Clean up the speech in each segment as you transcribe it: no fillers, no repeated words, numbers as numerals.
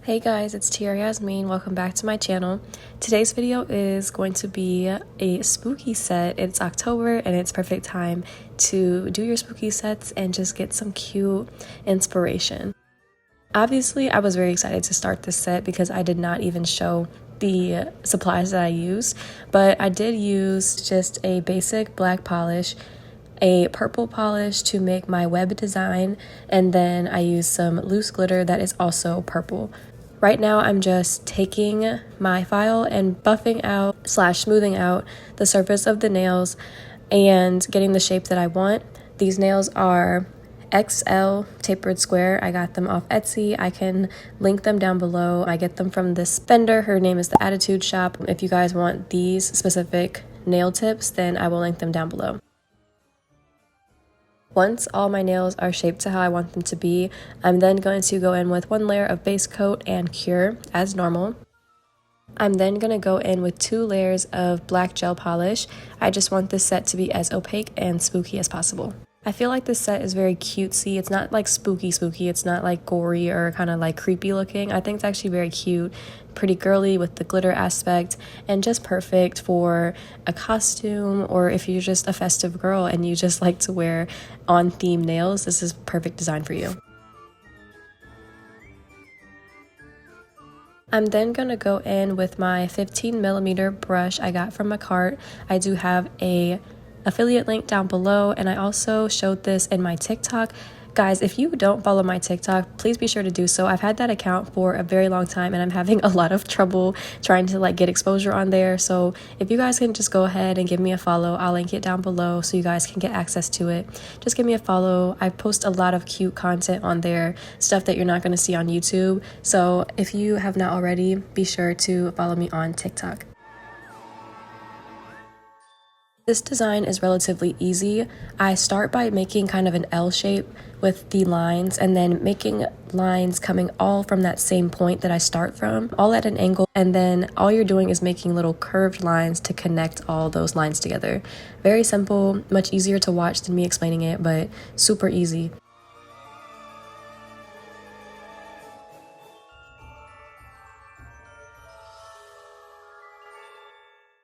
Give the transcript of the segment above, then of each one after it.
Hey guys, it's Tia Yasmin. Welcome back to my channel. Today's video is going to be a spooky set. It's October and it's perfect time to do your spooky sets and just get some cute inspiration. Obviously, I was very excited to start this set because I did not even show the supplies that I used, but I did use just a basic black polish, a purple polish to make my web design, and then I used some loose glitter that is also purple. Right now I'm just taking my file and buffing out / smoothing out the surface of the nails and getting the shape that I want. These nails are XL tapered square. I got them off Etsy. I can link them down below. I get them from this vendor. Her name is The Attitude Shop. If you guys want these specific nail tips, then I will link them down below. Once all my nails are shaped to how I want them to be, I'm then going to go in with one layer of base coat and cure as normal. I'm then going to go in with 2 layers of black gel polish. I just want this set to be as opaque and spooky as possible. I feel like this set is very cutesy. It's not like spooky. It's not like gory or kind of like creepy looking. I think it's actually very cute, pretty girly with the glitter aspect, and just perfect for a costume, or if you're just a festive girl and you just like to wear on theme nails, this is perfect design for you. I'm then going to go in with my 15mm brush I got from a cart. I do have a affiliate link down below, and I also showed this in my TikTok. Guys, if you don't follow my TikTok, please be sure to do so. I've had that account for a very long time and I'm having a lot of trouble trying to get exposure on there. So if you guys can just go ahead and give me a follow, I'll link it down below so you guys can get access to it. Just give me a follow. I post a lot of cute content on there, stuff that you're not going to see on YouTube. So if you have not already, be sure to follow me on TikTok. This design is relatively easy. I start by making kind of an L shape with the lines and then making lines coming all from that same point that I start from, all at an angle, and then all you're doing is making little curved lines to connect all those lines together. Very simple, much easier to watch than me explaining it, but super easy.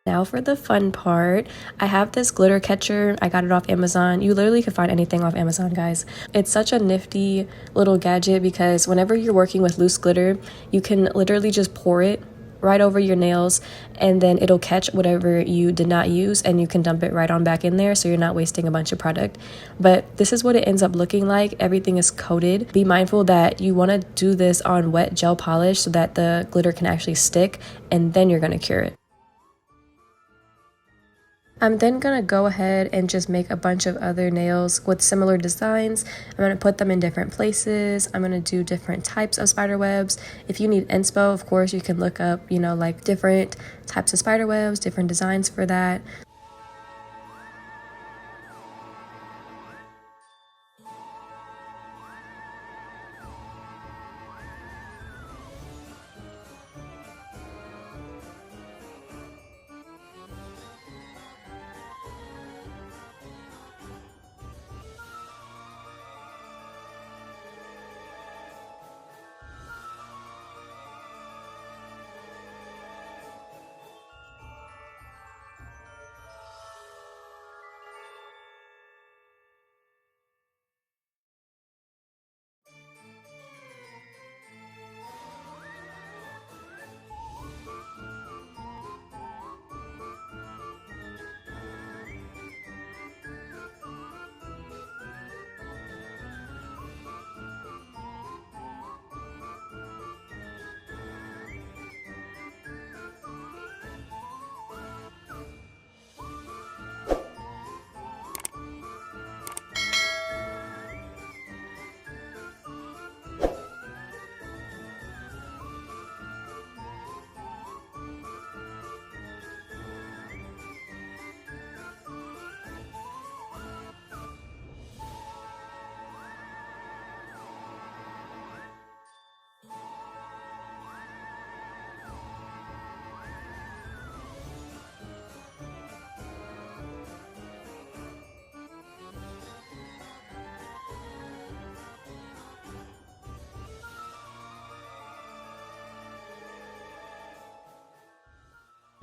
Now for the fun part, I have this glitter catcher. I got it off Amazon. You literally could find anything off Amazon, guys. It's such a nifty little gadget because whenever you're working with loose glitter, you can literally just pour it right over your nails and then it'll catch whatever you did not use and you can dump it right on back in there so you're not wasting a bunch of product. But this is what it ends up looking like. Everything is coated. Be mindful that you want to do this on wet gel polish so that the glitter can actually stick, and then you're going to cure it. I'm then going to go ahead and just make a bunch of other nails with similar designs. I'm going to put them in different places. I'm going to do different types of spider webs. If you need inspo, of course, you can look up, like different types of spider webs, different designs for that.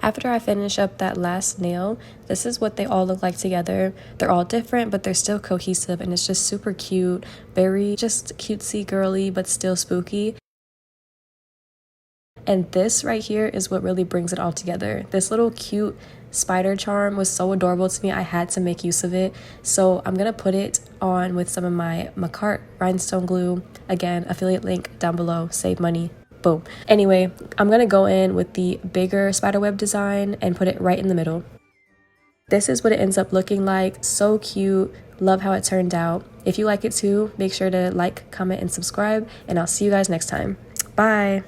After I finish up that last nail, this is what they all look like together. They're all different, but they're still cohesive, and it's just super cute, very just cutesy girly, but still spooky. And this right here is what really brings it all together. This little cute spider charm was so adorable to me. I had to make use of it. So I'm going to put it on with some of my Macart rhinestone glue. Again, affiliate link down below. Save money. Boom. Anyway, I'm going to go in with the bigger spiderweb design and put it right in the middle. This is what it ends up looking like. So cute. Love how it turned out. If you like it too, make sure to like, comment, and subscribe. And I'll see you guys next time. Bye.